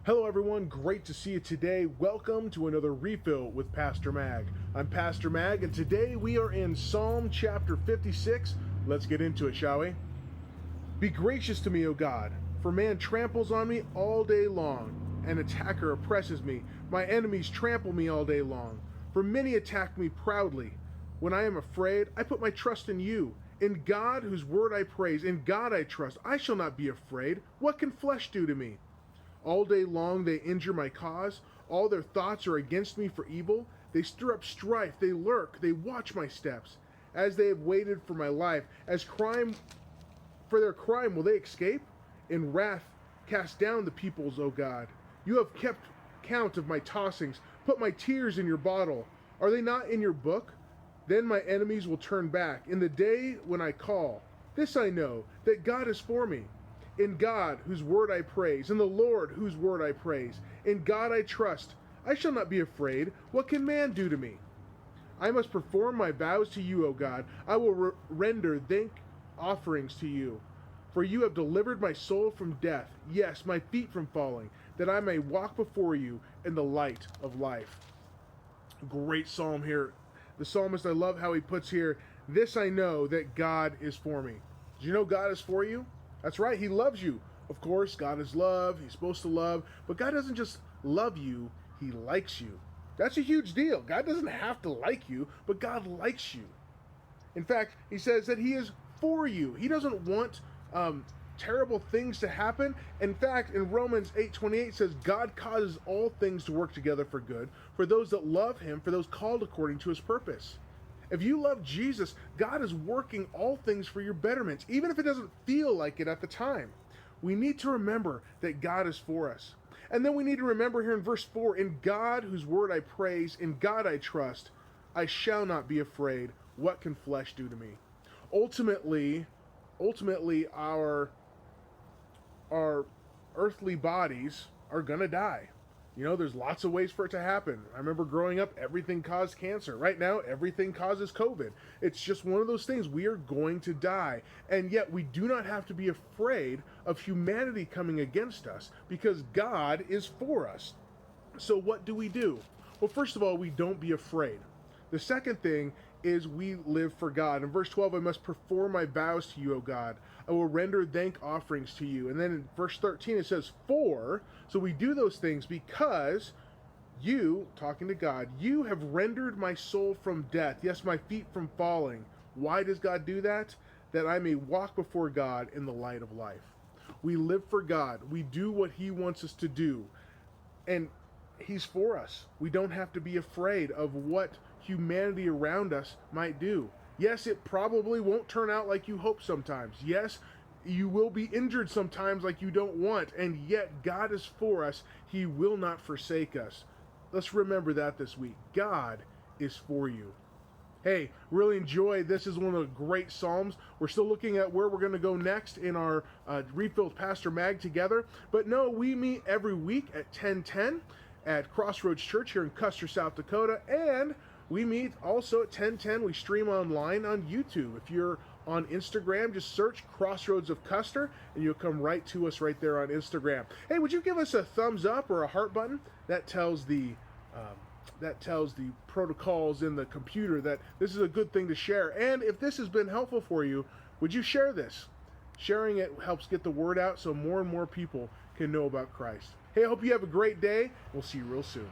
Hello everyone, great to see you today. Welcome to another Refill with Pastor Mag. I'm Pastor Mag, and today we are in Psalm chapter 56. Let's get into it, shall we? Be gracious to me, O God, for man tramples on me all day long. An attacker oppresses me. My enemies trample me all day long. For many attack me proudly. When I am afraid, I put my trust in you. In God, whose word I praise, in God I trust. I shall not be afraid. What can flesh do to me? All day long they injure my cause. All their thoughts are against me for evil. They stir up strife. They lurk. They watch my steps. As they have waited for my life, as crime for their crime will they escape? In wrath cast down the peoples, O God. You have kept count of my tossings. Put my tears in your bottle. Are they not in your book? Then my enemies will turn back. In the day when I call, this I know, that God is for me. In God, whose word I praise, in the Lord, whose word I praise. In God I trust. I shall not be afraid. What can man do to me? I must perform my vows to you, O God. I will render thank offerings to you. For you have delivered my soul from death, yes, my feet from falling, that I may walk before you in the light of life. Great psalm here. The psalmist, I love how he puts here, this I know that God is for me. Did you know God is for you? That's right, he loves you. Of course, God is love, he's supposed to love, but God doesn't just love you, he likes you. That's a huge deal. God doesn't have to like you, but God likes you. In fact, he says that he is for you. He doesn't want terrible things to happen. In fact, in Romans 8:28 says, God causes all things to work together for good, for those that love him, for those called according to his purpose. If you love Jesus, God is working all things for your betterment, even if it doesn't feel like it at the time. We need to remember that God is for us. And then we need to remember here in verse 4, in God, whose word I praise, in God I trust, I shall not be afraid. What can flesh do to me? Ultimately, our earthly bodies are going to die. You know, there's lots of ways for it to happen. I remember growing up, everything caused cancer. Right now, everything causes COVID. It's just one of those things. We are going to die. And yet, we do not have to be afraid of humanity coming against us because God is for us. So what do? Well, first of all, we don't be afraid. The second thing is we live for God. In verse 12, I must perform my vows to you, O God. I will render thank offerings to you. And then in verse 13, it says, so we do those things because you, talking to God, you have rendered my soul from death, yes, my feet from falling. Why does God do that? That I may walk before God in the light of life. We live for God. We do what he wants us to do. And he's for us. We don't have to be afraid of what humanity around us might do. Yes, it probably won't turn out like you hope sometimes. Yes, you will be injured sometimes like you don't want. And yet, God is for us. He will not forsake us. Let's remember that this week. God is for you. Hey, really enjoy. This is one of the great Psalms. We're still looking at where we're going to go next in our Refill with Pastor Mag together. But no, we meet every week at 10:10 at Crossroads Church here in Custer, South Dakota. And we meet also at 10:10. We stream online on YouTube. If you're on Instagram, just search Crossroads of Custer, and you'll come right to us right there on Instagram. Hey, would you give us a thumbs up or a heart button? That tells the protocols in the computer that this is a good thing to share. And if this has been helpful for you, would you share this? Sharing it helps get the word out so more and more people can know about Christ. Hey, I hope you have a great day. We'll see you real soon.